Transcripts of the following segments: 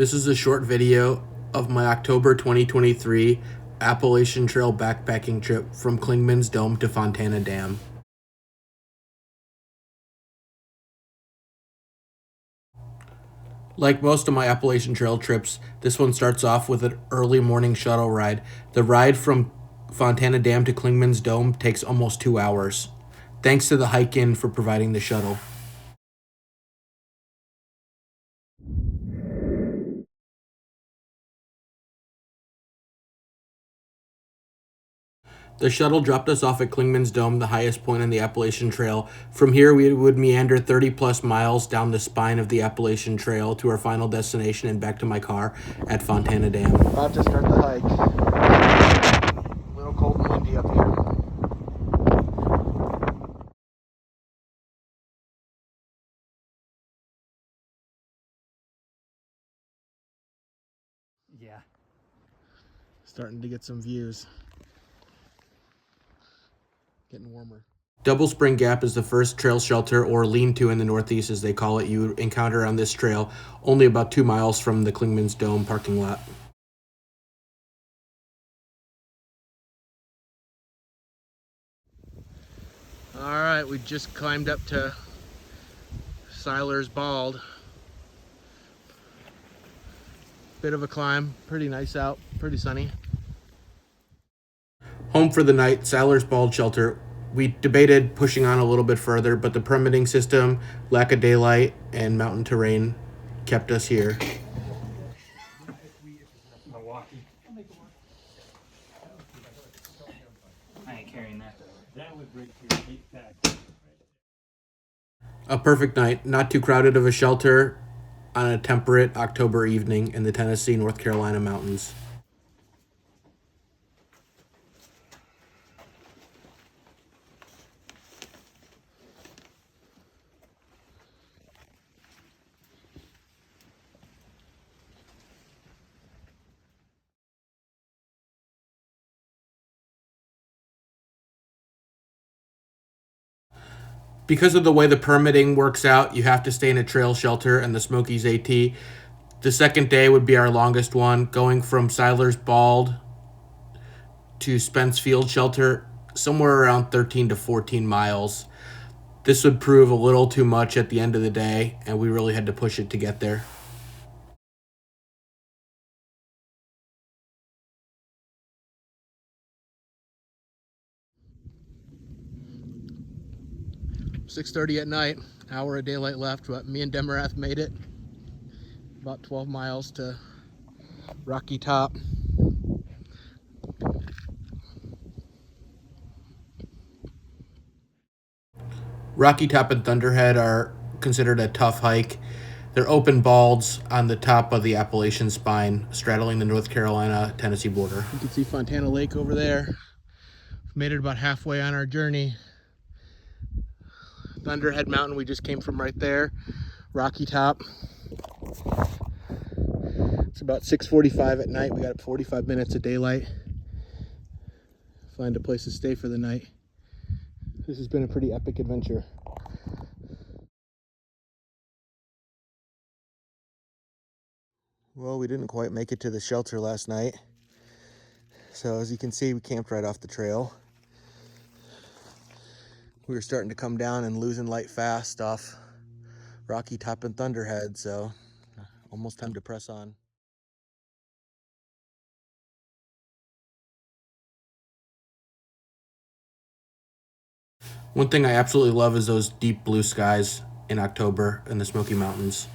This is a short video of my October 2023 Appalachian Trail backpacking trip from Clingmans Dome to Fontana Dam. Like most of my Appalachian Trail trips, this one starts off with an early morning shuttle ride. The ride from Fontana Dam to Clingmans Dome takes almost 2 hours. Thanks to the hike-in for providing the shuttle. The shuttle dropped us off at Clingmans Dome, the highest point on the Appalachian Trail. From here, we would meander 30 plus miles down the spine of the Appalachian Trail to our final destination and back to my car at Fontana Dam. About to start the hike. A little cold and windy up here. Yeah. Starting to get some views. Getting warmer. Double Spring Gap is the first trail shelter, or lean-to in the Northeast as they call it, you would encounter on this trail, only about 2 miles from the Clingmans Dome parking lot. Alright, we just climbed up to Seiler's Bald. Bit of a climb, pretty nice out, pretty sunny. Home for the night, Seiler's Bald Shelter. We debated pushing on a little bit further, but the permitting system, lack of daylight, and mountain terrain kept us here. I ain't carrying that. That would break your 8-pack. A perfect night, not too crowded of a shelter on a temperate October evening in the Tennessee, North Carolina mountains. Because of the way the permitting works out, you have to stay in a trail shelter and the Smokies AT. The second day would be our longest one, going from Seiler's Bald to Spence Field Shelter, somewhere around 13 to 14 miles. This would prove a little too much at the end of the day, and we really had to push it to get there. .30 at night, hour of daylight left, but me and Demarath made it. About 12 miles to Rocky Top. Rocky Top and Thunderhead are considered a tough hike. They're open balds on the top of the Appalachian spine, straddling the North Carolina-Tennessee border. You can see Fontana Lake over there. Made it about halfway on our journey. Thunderhead Mountain, we just came from right there. Rocky Top. It's about 6:45 at night. We got 45 minutes of daylight. Find a place to stay for the night. This has been a pretty epic adventure. Well, we didn't quite make it to the shelter last night. So as you can see, we camped right off the trail. We were starting to come down and losing light fast off Rocky Top and Thunderhead, so almost time to press on. One thing I absolutely love is those deep blue skies in October in the Smoky Mountains.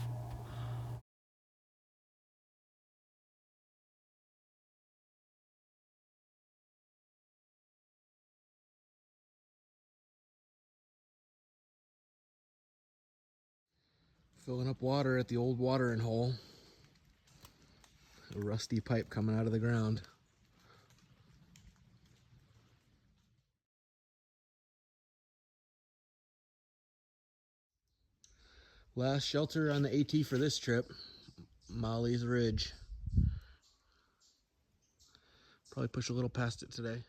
Filling up water at the old watering hole. A rusty pipe coming out of the ground. Last shelter on the AT for this trip, Molly's Ridge. Probably push a little past it today.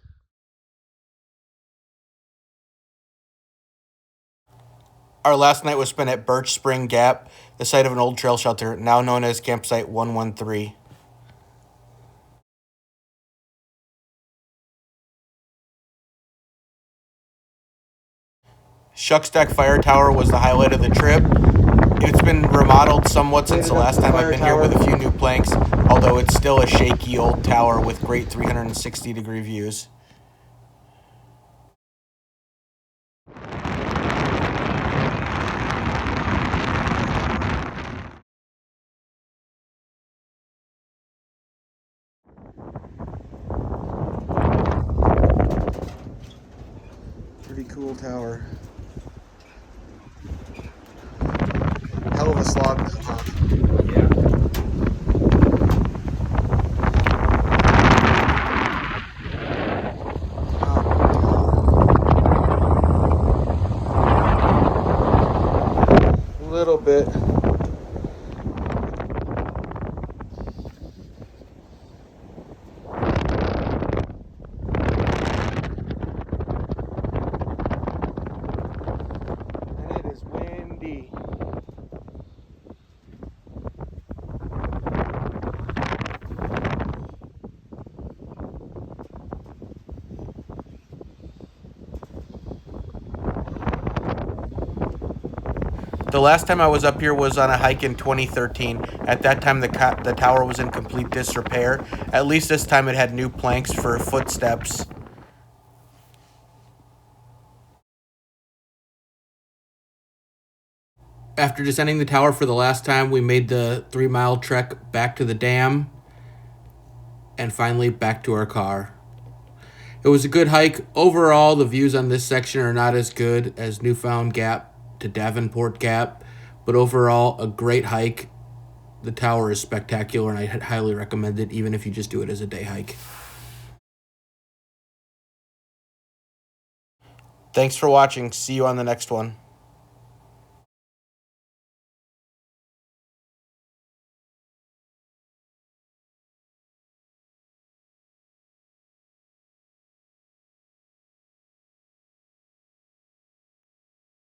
Our last night was spent at Birch Spring Gap, the site of an old trail shelter, now known as Campsite 113. Shuckstack Fire Tower was the highlight of the trip. It's been remodeled somewhat since the last time I've been here with a few new planks, although it's still a shaky old tower with great 360-degree views. Pretty cool tower. Hell of a slog though, huh? Yeah. A little bit. And it is windy. The last time I was up here was on a hike in 2013. At that time, the tower was in complete disrepair. At least this time it had new planks for footsteps. After descending the tower for the last time, we made the 3-mile trek back to the dam and finally back to our car. It was a good hike. Overall, the views on this section are not as good as Newfound Gap to Davenport Gap, but overall, a great hike. The tower is spectacular, and I highly recommend it, even if you just do it as a day hike. Thanks for watching. See you on the next one.